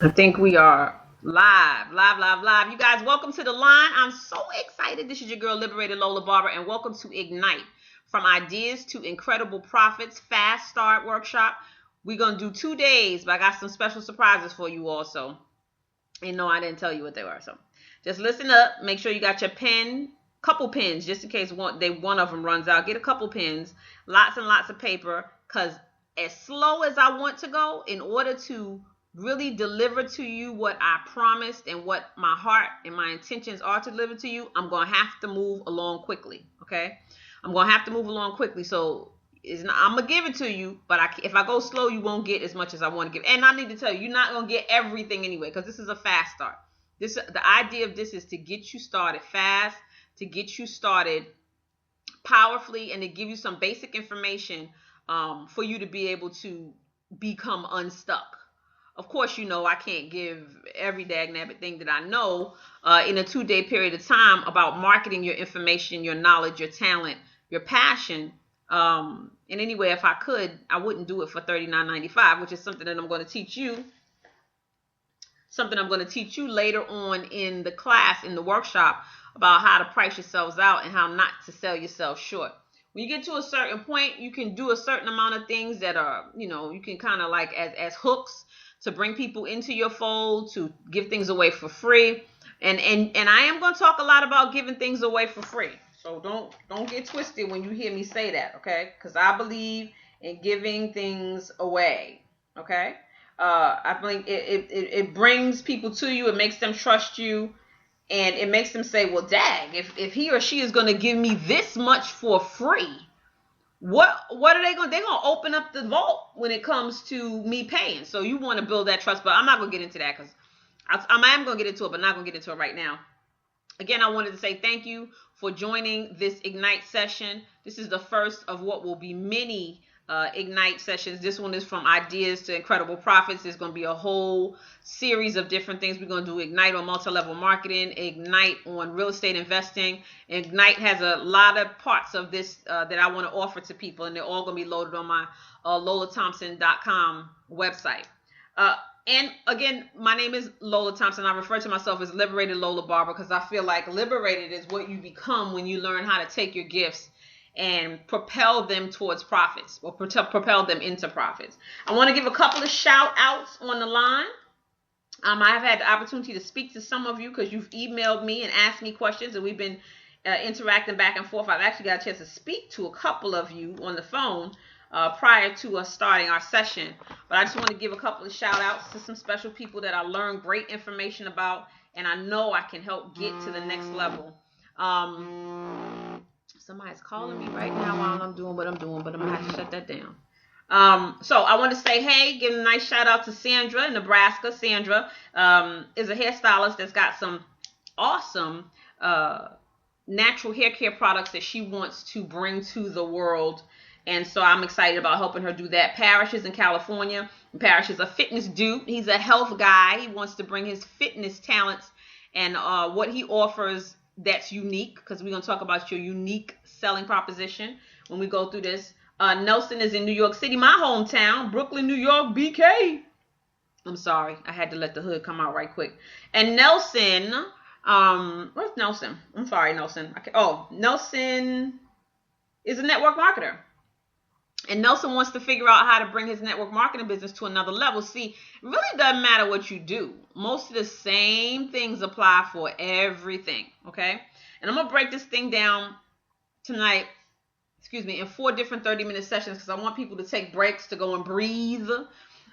I think we are live, live, live, live. You guys, welcome to the line. I'm so excited. This is your girl, Liberated Lola Barber, and welcome to Ignite. From ideas to incredible profits, fast start workshop. We're going to do 2 days, but I got some special surprises for you also. And no, I didn't tell you what they were. So just listen up. Make sure you got your pen, couple pens, just in case one of them runs out. Get a couple pens, lots and lots of paper, because as slow as I want to go, in order to really deliver to you what I promised and what my heart and my intentions are to deliver to you, I'm going to have to move along quickly. Okay. I'm going to have to move along quickly. So I'm going to give it to you, but if I go slow, you won't get as much as I want to give. And I need to tell you, you're not going to get everything anyway, because this is a fast start. The idea of this is to get you started fast, to get you started powerfully, and to give you some basic information for you to be able to become unstuck. Of course, you know I can't give every dagnabbit thing that I know in a 2-day period of time about marketing your information, your knowledge, your talent, your passion. And anyway, if I could, I wouldn't do it for $39.95, which is something that I'm going to teach you. Something I'm going to teach you later on in the class, in the workshop, about how to price yourselves out and how not to sell yourself short. When you get to a certain point, you can do a certain amount of things that are, you can kind of like as hooks to bring people into your fold, to give things away for free. And I am going to talk a lot about giving things away for free. So don't get twisted when you hear me say that, okay? Because I believe in giving things away, okay? I think it brings people to you. It makes them trust you. And it makes them say, well, dag, if he or she is going to give me this much for free, what are they going to? They're going to open up the vault when it comes to me paying. So you want to build that trust, but I'm not going to get into that because I am going to get into it, but not going to get into it right now. Again, I wanted to say thank you for joining this Ignite session. This is the first of what will be many Ignite sessions. This one is from ideas to incredible profits. There's going to be a whole series of different things. We're going to do Ignite on multi-level marketing, Ignite on real estate investing. Ignite has a lot of parts of this that I want to offer to people, and they're all going to be loaded on my lolathompson.com website. And again, my name is Lola Thompson. I refer to myself as Liberated Lola Barber because I feel like liberated is what you become when you learn how to take your gifts and propel them towards profits, or propel them into profits. I want to give a couple of shout outs on the line. I've had the opportunity to speak to some of you because you've emailed me and asked me questions, and we've been interacting back and forth. I've actually got a chance to speak to a couple of you on the phone prior to us starting our session. But I just want to give a couple of shout outs to some special people that I learned great information about, and I know I can help get to the next level. Somebody's calling me right now while I'm doing what I'm doing, but I'm going to have to shut that down. So I want to say, hey, give a nice shout out to Sandra in Nebraska. Sandra is a hairstylist that's got some awesome natural hair care products that she wants to bring to the world. And so I'm excited about helping her do that. Parrish is in California. Parrish is a fitness dude. He's a health guy. He wants to bring his fitness talents and what he offers that's unique, because we're going to talk about your unique selling proposition when we go through this. Nelson is in New York City, my hometown, Brooklyn, New York, BK. I'm sorry. I had to let the hood come out right quick. And Nelson, where's Nelson? I'm sorry, Nelson. Nelson is a network marketer. And Nelson wants to figure out how to bring his network marketing business to another level. See, it really doesn't matter what you do. Most of the same things apply for everything, okay? And I'm going to break this thing down tonight, in 4 different 30-minute sessions because I want people to take breaks to go and breathe.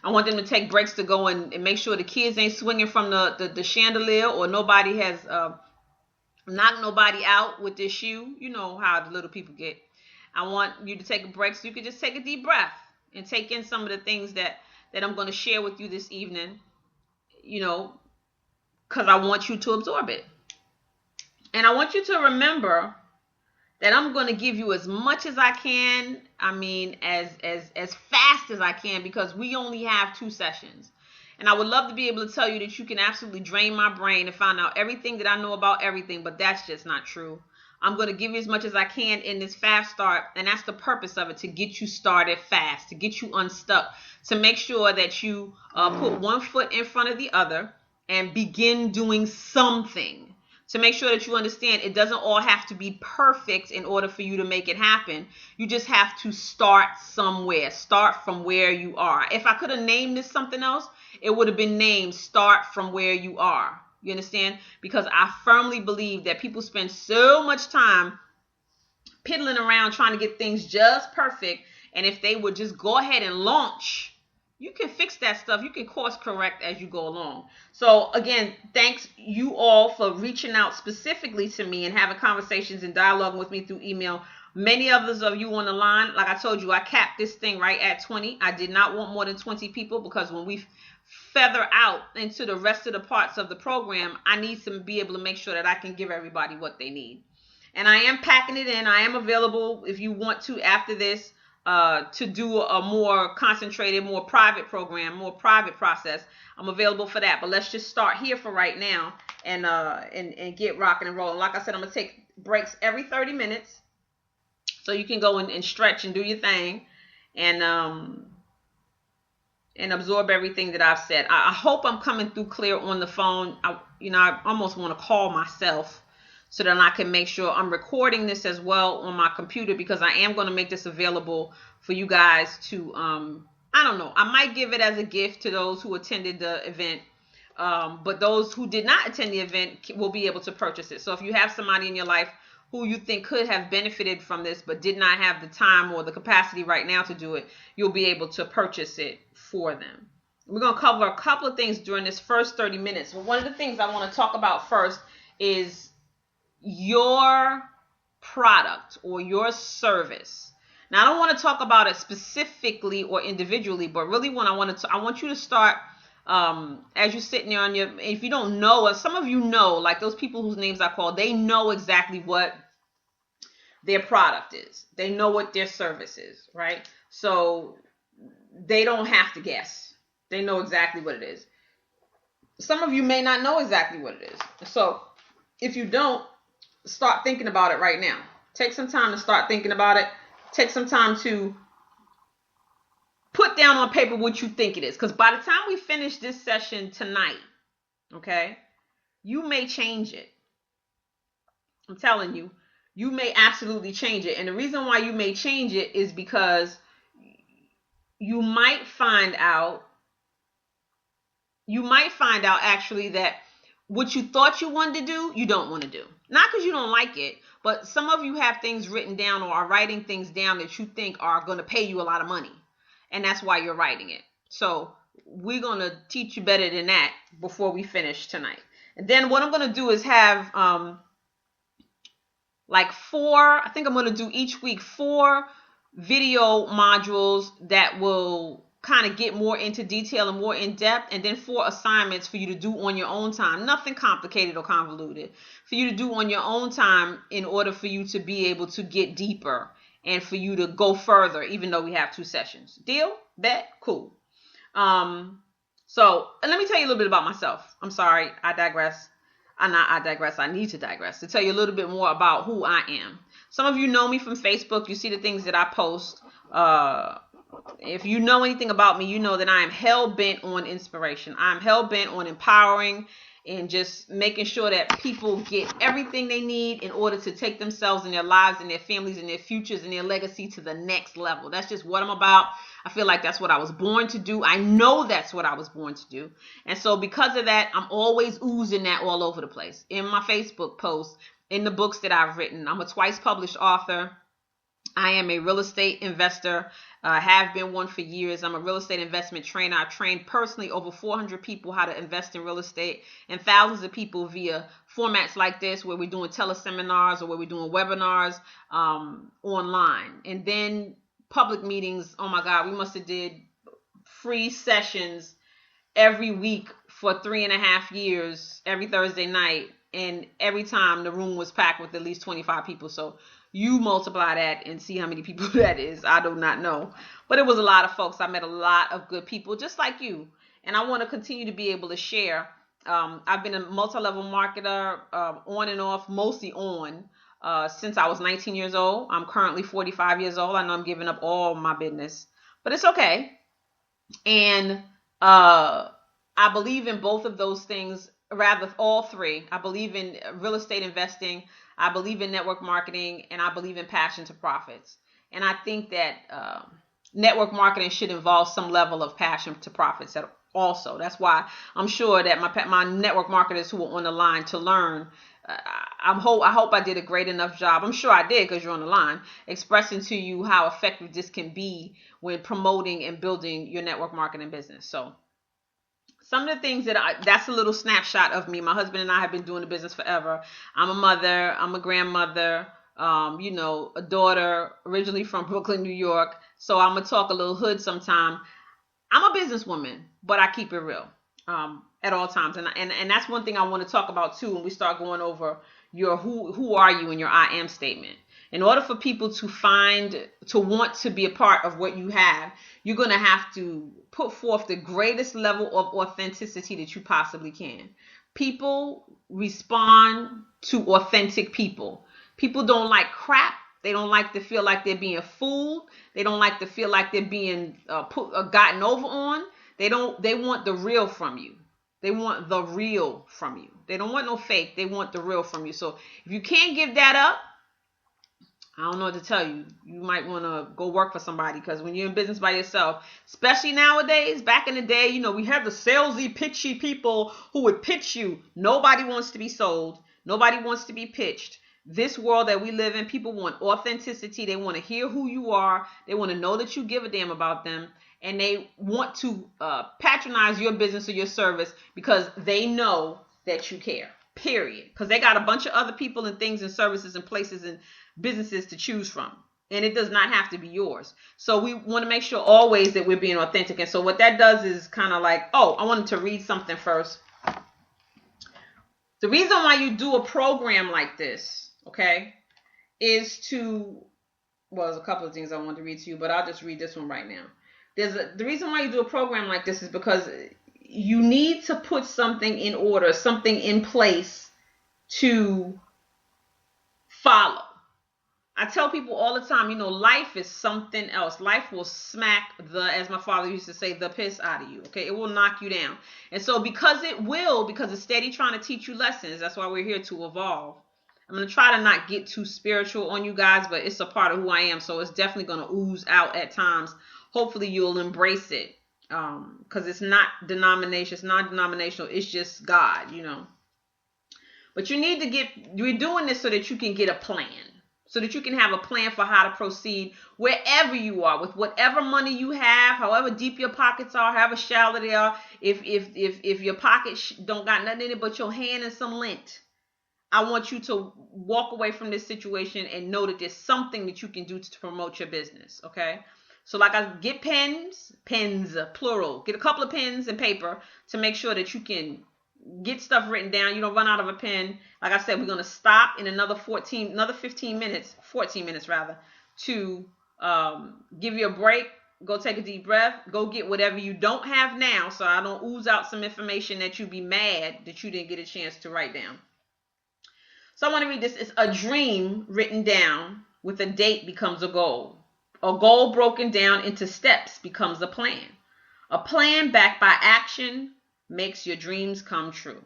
I want them to take breaks to go and make sure the kids ain't swinging from the chandelier, or nobody has knocked nobody out with this shoe. You know how the little people get. I want you to take a break so you can just take a deep breath and take in some of the things that I'm going to share with you this evening, because I want you to absorb it. And I want you to remember that I'm going to give you as much as I can. I mean, as fast as I can, because we only have 2 sessions. And I would love to be able to tell you that you can absolutely drain my brain and find out everything that I know about everything, but that's just not true. I'm going to give you as much as I can in this fast start. And that's the purpose of it, to get you started fast, to get you unstuck, to make sure that you put one foot in front of the other and begin doing something. To make sure that you understand, it doesn't all have to be perfect in order for you to make it happen. You just have to start somewhere. Start from where you are. If I could have named this something else, it would have been named Start From Where You Are. You understand? Because I firmly believe that people spend so much time piddling around trying to get things just perfect. And if they would just go ahead and launch, you can fix that stuff. You can course correct as you go along. So again, thanks you all for reaching out specifically to me and having conversations and dialoguing with me through email. Many others of you on the line, like I told you, I capped this thing right at 20. I did not want more than 20 people, because when we feather out into the rest of the parts of the program, I need to be able to make sure that I can give everybody what they need. And I am packing it in. I am available if you want to, after this, to do a more concentrated, more private program, more private process. I'm available for that. But let's just start here for right now and get rocking and rolling. Like I said, I'm going to take breaks every 30 minutes so you can go and stretch and do your thing and absorb everything that I've said. I hope I'm coming through clear on the phone. I almost want to call myself so that I can make sure I'm recording this as well on my computer, because I am going to make this available for you guys to, I don't know, I might give it as a gift to those who attended the event, but those who did not attend the event will be able to purchase it. So if you have somebody in your life who you think could have benefited from this but did not have the time or the capacity right now to do it, you'll be able to purchase it for them. We're going to cover a couple of things during this first 30 minutes. But one of the things I want to talk about first is your product or your service. Now, I don't want to talk about it specifically or individually, but really I want you to start as you're sitting there on your, if you don't know, some of you know, like those people whose names I call, they know exactly what their product is. They know what their service is, right? So they don't have to guess. They know exactly what it is. Some of you may not know exactly what it is. So if you don't, start thinking about it right now. Take some time to start thinking about it. Take some time to put down on paper what you think it is. Because by the time we finish this session tonight, okay, you may change it. I'm telling you, you may absolutely change it. And the reason why you may change it is because you might find out actually that what you thought you wanted to do, you don't want to do. Not because you don't like it, but some of you have things written down or are writing things down that you think are going to pay you a lot of money. And that's why you're writing it. So we're going to teach you better than that before we finish tonight. And then what I'm going to do is have like 4, I think I'm going to do each week 4 video modules that will kind of get more into detail and more in depth, and then 4 assignments for you to do on your own time. Nothing complicated or convoluted, for you to do on your own time in order for you to be able to get deeper and for you to go further, even though we have 2 sessions. Deal? Bet? Cool. So let me tell you a little bit about myself. I'm sorry, I digress. I need to digress to tell you a little bit more about who I am. Some of you know me from Facebook. You see the things that I post. If you know anything about me, you know that I am hell-bent on inspiration. I'm hell-bent on empowering and just making sure that people get everything they need in order to take themselves and their lives and their families and their futures and their legacy to the next level. That's just what I'm about. I feel like that's what I was born to do. I know that's what I was born to do. And so because of that, I'm always oozing that all over the place. In my Facebook posts, in the books that I've written. I'm a twice published author. I am a real estate investor. I have been one for years. I'm a real estate investment trainer. I trained personally over 400 people how to invest in real estate, and thousands of people via formats like this, where we're doing teleseminars or where we're doing webinars online. And then public meetings. Oh my God, we must have did free sessions every week for 3.5 years, every Thursday night. And every time the room was packed with at least 25 people. So you multiply that and see how many people that is. I do not know. But it was a lot of folks. I met a lot of good people just like you. And I want to continue to be able to share. I've been a multi-level marketer on and off, mostly on. since I was 19 years old. I'm currently 45 years old. I know I'm giving up all my business, but it's okay. And I believe in both of those things, rather all three. I believe in real estate investing, I believe in network marketing, and I believe in passion to profits. And I think that network marketing should involve some level of passion to profits also. That's why I'm sure that my network marketers who are on the line to learn, I hope I did a great enough job. I'm sure I did, because you're on the line, expressing to you how effective this can be when promoting and building your network marketing business. So some of the things that's a little snapshot of me. My husband and I have been doing the business forever. I'm a mother, I'm a grandmother, a daughter, originally from Brooklyn, New York. So I'm gonna talk a little hood sometime. I'm a businesswoman, but I keep it real at all times. And that's one thing I want to talk about too when we start going over your who are you in your I am statement. In order for people to want to be a part of what you have, you're going to have to put forth the greatest level of authenticity that you possibly can. People respond to authentic people. People don't like crap. They don't like to feel like they're being fooled. They don't like to feel like they're being gotten over on. They want the real from you. They want the real from you. They don't want no fake. They want the real from you. So if you can't give that up, I don't know what to tell you. You might want to go work for somebody, because when you're in business by yourself, especially nowadays, back in the day, we have the salesy, pitchy people who would pitch you. Nobody wants to be sold. Nobody wants to be pitched. This world that we live in, people want authenticity. They want to hear who you are. They want to know that you give a damn about them. And they want to patronize your business or your service because they know that you care, period. Because they got a bunch of other people and things and services and places and businesses to choose from. And it does not have to be yours. So we want to make sure always that we're being authentic. And so what that does is kind of like, I wanted to read something first. The reason why you do a program like this, okay, is there's a couple of things I want to read to you, but I'll just read this one right now. The reason why you do a program like this is because you need to put something in order, something in place to follow. I tell people all the time, life is something else. Life will smack as my father used to say, the piss out of you. Okay, it will knock you down. And so because it's steady trying to teach you lessons, that's why we're here to evolve. I'm going to try to not get too spiritual on you guys, but it's a part of who I am. So it's definitely going to ooze out at times. Hopefully you'll embrace it, because it's not denomination, it's not denominational, it's just God, But we're doing this so that you can get a plan, so that you can have a plan for how to proceed wherever you are, with whatever money you have, however deep your pockets are, however shallow they are. If your pockets don't got nothing in it but your hand and some lint, I want you to walk away from this situation and know that there's something that you can do to promote your business, okay? So get pens, plural. Get a couple of pens and paper to make sure that you can get stuff written down. You don't run out of a pen. Like I said, we're going to stop in another 14 minutes rather, to give you a break. Go take a deep breath. Go get whatever you don't have now, so I don't ooze out some information that you be mad that you didn't get a chance to write down. So I want to read this. It's a dream written down with a date becomes a goal. A goal broken down into steps becomes a plan. A plan backed by action makes your dreams come true.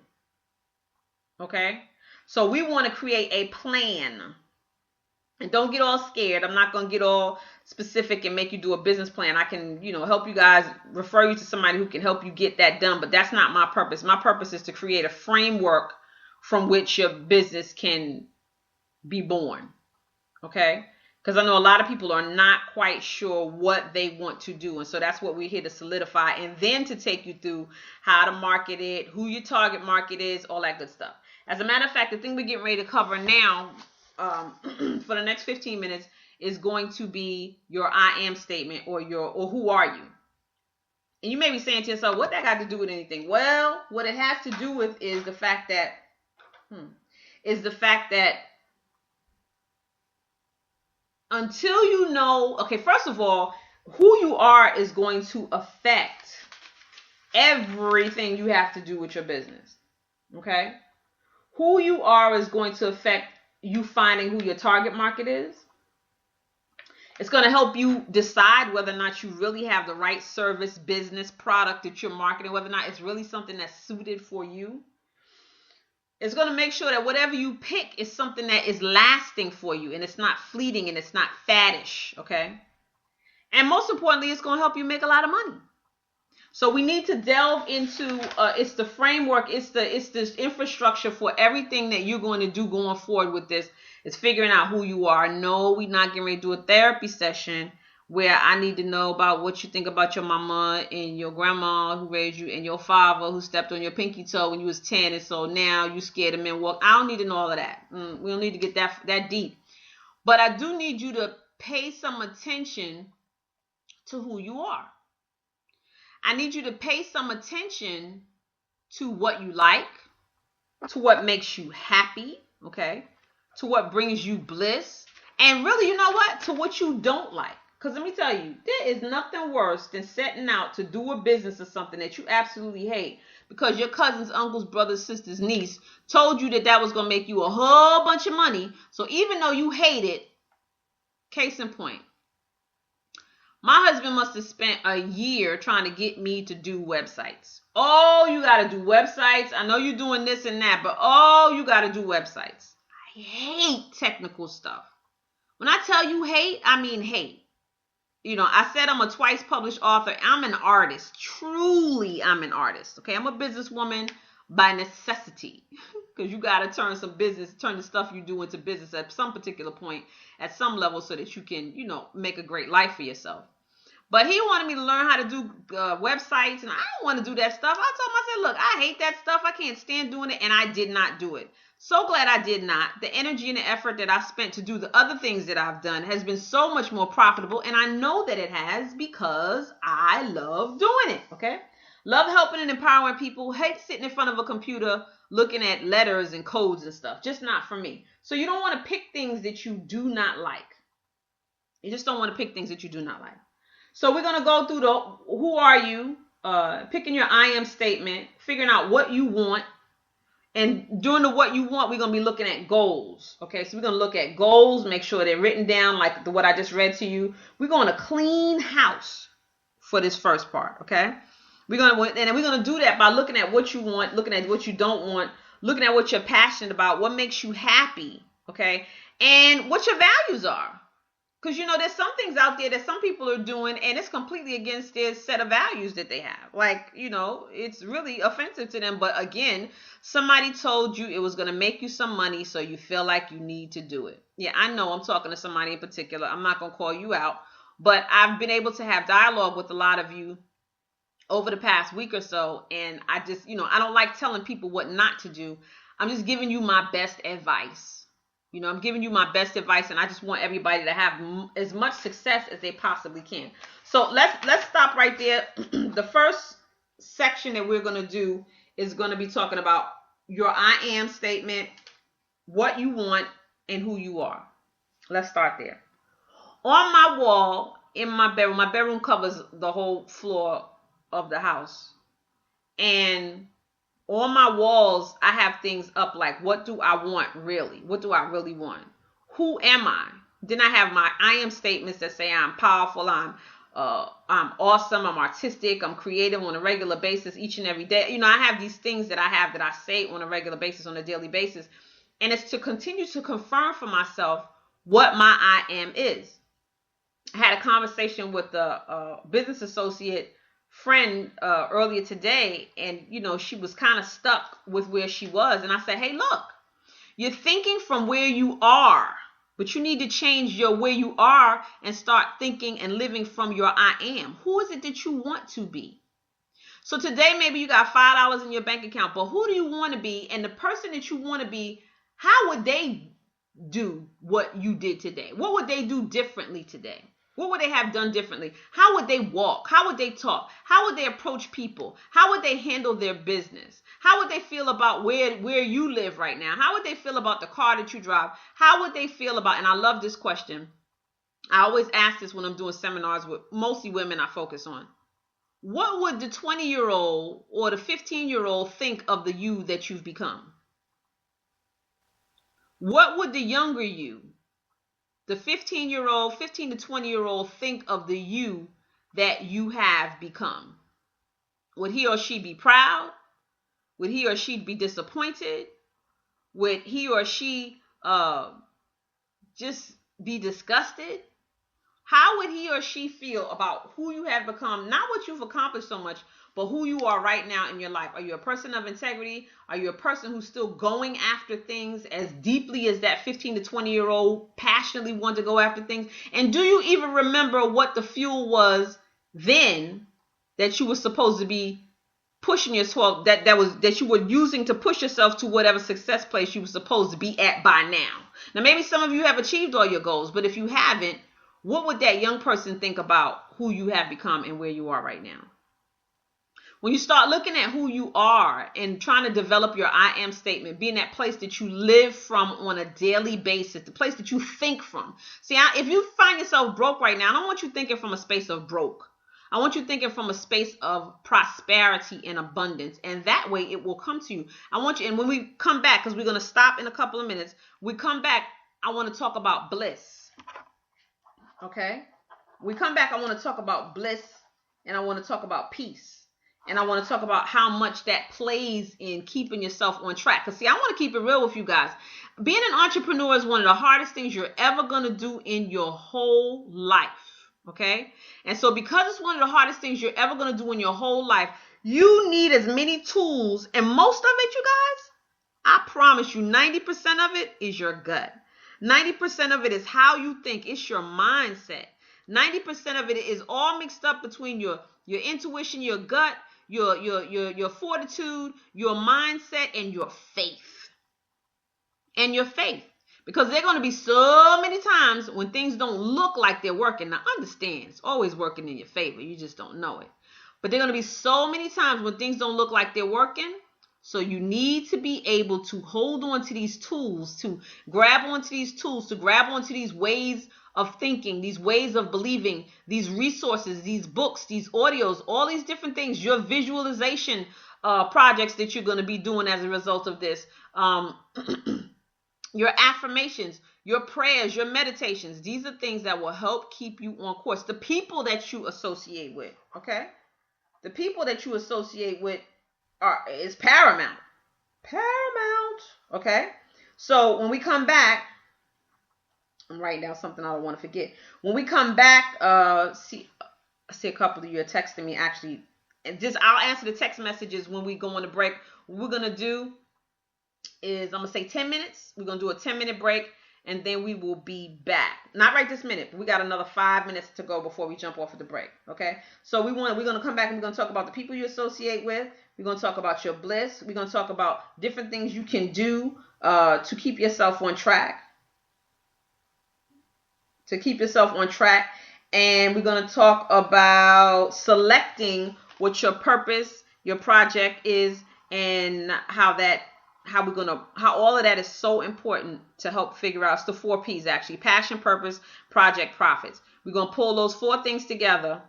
Okay? So we want to create a plan. And don't get all scared. I'm not going to get all specific and make you do a business plan. I can, help you guys, refer you to somebody who can help you get that done. But that's not my purpose. My purpose is to create a framework from which your business can be born. Okay? Because I know a lot of people are not quite sure what they want to do. And so that's what we're here to solidify, and then to take you through how to market it, who your target market is, all that good stuff. As a matter of fact, the thing we're getting ready to cover now for the next 15 minutes is going to be your I am statement, or who are you? And you may be saying to yourself, what that got to do with anything? Well, what it has to do with is the fact that until you know, okay, first of all, who you are is going to affect everything you have to do with your business. Okay? Who you are is going to affect you finding who your target market is. It's going to help you decide whether or not you really have the right service, business, product that you're marketing, whether or not it's really something that's suited for you. It's going to make sure that whatever you pick is something that is lasting for you and it's not fleeting and it's not faddish, okay? And most importantly, it's going to help you make a lot of money. So we need to delve into it's the framework, it's this infrastructure for everything that you're going to do going forward with this. It's figuring out who you are. No, we're not getting ready to do a therapy session where I need to know about what you think about your mama and your grandma who raised you and your father who stepped on your pinky toe when you was 10 and so now you scared of men walk. I don't need to know all of that. We don't need to get that deep. But I do need you to pay some attention to who you are. I need you to pay some attention to what you like, to what makes you happy, okay? To what brings you bliss. And really, you know what? To what you don't like. Because let me tell you, there is nothing worse than setting out to do a business or something that you absolutely hate because your cousins, uncles, brothers, sisters, niece told you that that was going to make you a whole bunch of money. So even though you hate it, case in point, my husband must have spent a year trying to get me to do websites. Oh, you got to do websites. I know you're doing this and that, but oh, you got to do websites. I hate technical stuff. When I tell you hate, I mean hate. You know, I said I'm a twice published author. I'm an artist. Truly, I'm an artist. Okay, I'm a businesswoman by necessity because you got to turn the stuff you do into business at some particular point, at some level, so that you can, you know, make a great life for yourself. But he wanted me to learn how to do websites, and I don't want to do that stuff. I told him, I said, look, I hate that stuff. I can't stand doing it, and I did not do it. So glad I did not. The energy and the effort that I spent to do the other things that I've done has been so much more profitable, and I know that it has because I love doing it, okay? Love helping and empowering people. Hate sitting in front of a computer looking at letters and codes and stuff. Just not for me. So you don't want to pick things that you do not like. You just don't want to pick things that you do not like. So we're going to go through the who are you, picking your I am statement, figuring out what you want. And during the what you want, we're going to be looking at goals. Okay, so we're going to look at goals, make sure they're written down like what I just read to you. We're going to clean house for this first part, okay? We're going to do that by looking at what you want, looking at what you don't want, looking at what you're passionate about, what makes you happy, okay? And what your values are. Because, you know, there's some things out there that some people are doing and it's completely against their set of values that they have. Like, you know, it's really offensive to them. But again, somebody told you it was going to make you some money, so you feel like you need to do it. Yeah, I know I'm talking to somebody in particular. I'm not going to call you out. But I've been able to have dialogue with a lot of you over the past week or so. And I just, you know, I don't like telling people what not to do. I'm just giving you my best advice. You know, I'm giving you my best advice, and I just want everybody to have as much success as they possibly can. So let's stop right there. The first section that we're going to do is going to be talking about your I am statement, what you want, and who you are. Let's start there. On my wall in my bedroom covers the whole floor of the house. And on my walls, I have things up like, what do I want really? What do I really want? Who am I? Then I have my I am statements that say I'm powerful, I'm awesome, I'm artistic, I'm creative on a regular basis each and every day. You know, I have these things that I say on a regular basis, on a daily basis. And it's to continue to confirm for myself what my I am is. I had a conversation with a business associate friend earlier today, and you know, she was kind of stuck with where she was, and I said, hey, look, you're thinking from where you are, but you need to change your where you are and start thinking and living from your I am. Who is it that you want to be? So today maybe you got $5 in your bank account, but who do you want to be? And the person that you want to be, how would they do what you did today? What would they do differently today? What would they have done differently? How would they walk? How would they talk? How would they approach people? How would they handle their business? How would they feel about where you live right now? How would they feel about the car that you drive? How would they feel about, and I love this question. I always ask this when I'm doing seminars with mostly women I focus on. What would the 20-year-old or the 15-year-old think of the you that you've become? What would the younger you, the 15-year-old, 15 to 20-year-old, think of the you that you have become? Would he or she be proud? Would he or she be disappointed? Would he or she just be disgusted? How would he or she feel about who you have become? Not what you've accomplished so much, but who you are right now in your life. Are you a person of integrity? Are you a person who's still going after things as deeply as that 15 to 20-year-old passionately wanted to go after things? And do you even remember what the fuel was then that you were supposed to be pushing yourself, that you were using to push yourself to whatever success place you were supposed to be at by now? Now, maybe some of you have achieved all your goals, but if you haven't, what would that young person think about who you have become and where you are right now? When you start looking at who you are and trying to develop your I am statement, being that place that you live from on a daily basis, the place that you think from. See, if you find yourself broke right now, I don't want you thinking from a space of broke. I want you thinking from a space of prosperity and abundance, and that way it will come to you. I want you, and when we come back, because we're going to stop in a couple of minutes, we come back, I want to talk about bliss. Okay? We come back, I want to talk about bliss, and I want to talk about peace. And I want to talk about how much that plays in keeping yourself on track. Because see, I want to keep it real with you guys. Being an entrepreneur is one of the hardest things you're ever going to do in your whole life. Okay? And so because it's one of the hardest things you're ever going to do in your whole life, you need as many tools. And most of it, you guys, I promise you, 90% of it is your gut. 90% of it is how you think. It's your mindset. 90% of it is all mixed up between your intuition, your gut, your fortitude, your mindset, and your faith. And your faith. Because there are going to be so many times when things don't look like they're working. Now, understand, it's always working in your favor. You just don't know it. But there are going to be so many times when things don't look like they're working. So you need to be able to hold on to these tools, to grab onto these tools, to grab onto these ways of thinking, these ways of believing, these resources, these books, these audios, all these different things, your visualization projects that you're going to be doing as a result of this, your affirmations, your prayers, your meditations. These are things that will help keep you on course. The people that you associate with, okay? The people that you associate with is paramount. Paramount. Okay? So when we come back, I'm writing down something I don't want to forget. When we come back, I see a couple of you are texting me actually. And just I'll answer the text messages when we go on a break. What we're going to do is I'm going to say 10 minutes. We're going to do a 10-minute break. And then we will be back. Not right this minute, but we got another 5 minutes to go before we jump off of the break. Okay? So we're going to come back and we're going to talk about the people you associate with. We're going to talk about your bliss. We're going to talk about different things you can do to keep yourself on track. To keep yourself on track. And we're going to talk about selecting what your purpose, your project is, and how all of that is so important to help figure out. It's the 4 P's actually: passion, purpose, project, profits. We're going to pull those 4 things together.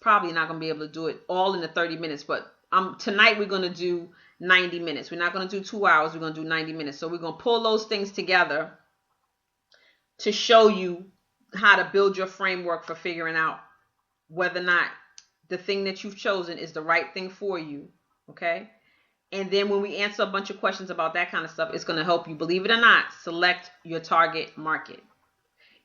Probably not going to be able to do it all in the 30 minutes, but tonight we're going to do 90 minutes. We're not going to do 2 hours. We're going to do 90 minutes. So we're going to pull those things together to show you how to build your framework for figuring out whether or not the thing that you've chosen is the right thing for you. Okay? And then when we answer a bunch of questions about that kind of stuff, it's going to help you, believe it or not, select your target market.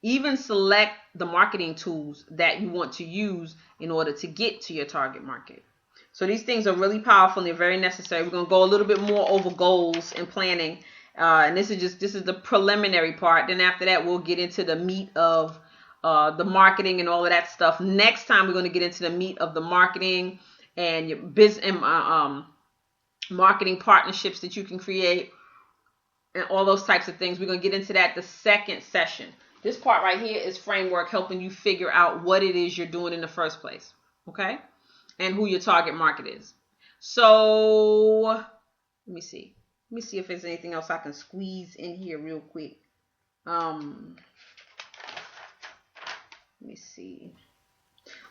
Even select the marketing tools that you want to use in order to get to your target market. So these things are really powerful and they're very necessary. We're going to go a little bit more over goals and planning. And this is the preliminary part. Then after that, we'll get into the meat of the marketing and all of that stuff. Next time, we're going to get into the meat of the marketing and your business and marketing partnerships that you can create and all those types of things. We're going to get into that the second session. This part right here is framework, helping you figure out what it is you're doing in the first place. Okay? And who your target market is. So let me see. Let me see if there's anything else I can squeeze in here real quick. Let me see.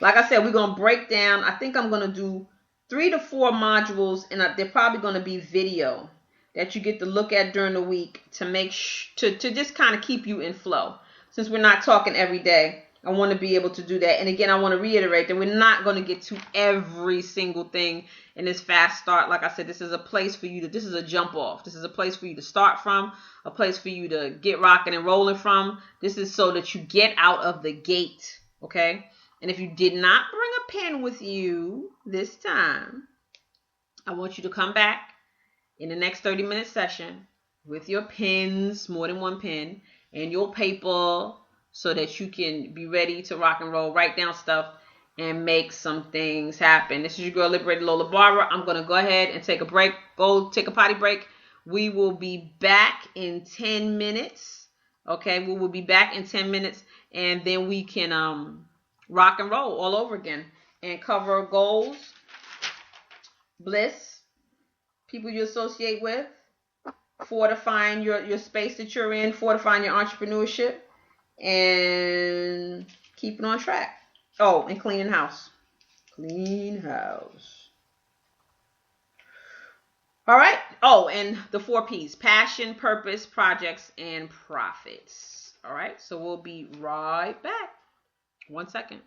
Like I said, we're going to break down. I think I'm going to do 3 to 4 modules, and they're probably going to be video. that you get to look at during the week to make to just kind of keep you in flow. Since we're not talking every day, I want to be able to do that. And again, I want to reiterate that we're not going to get to every single thing in this fast start. Like I said, this is a place for you to, this is a jump off. This is a place for you to start from, a place for you to get rocking and rolling from. This is so that you get out of the gate, okay? And if you did not bring a pen with you this time, I want you to come back in the next 30-minute session with your pens, more than one pen, and your paper, so that you can be ready to rock and roll, write down stuff, and make some things happen. This is your girl, Liberated Lola Barber. I'm going to go ahead and take a break, go take a potty break. We will be back in 10 minutes, okay? We will be back in 10 minutes, and then we can rock and roll all over again and cover goals, bliss, people you associate with, fortifying your space that you're in, fortifying your entrepreneurship, and keeping on track. Oh, and cleaning house. Clean house. All right. Oh, and the 4 P's: passion, purpose, projects, and profits. All right. So we'll be right back. 1 second.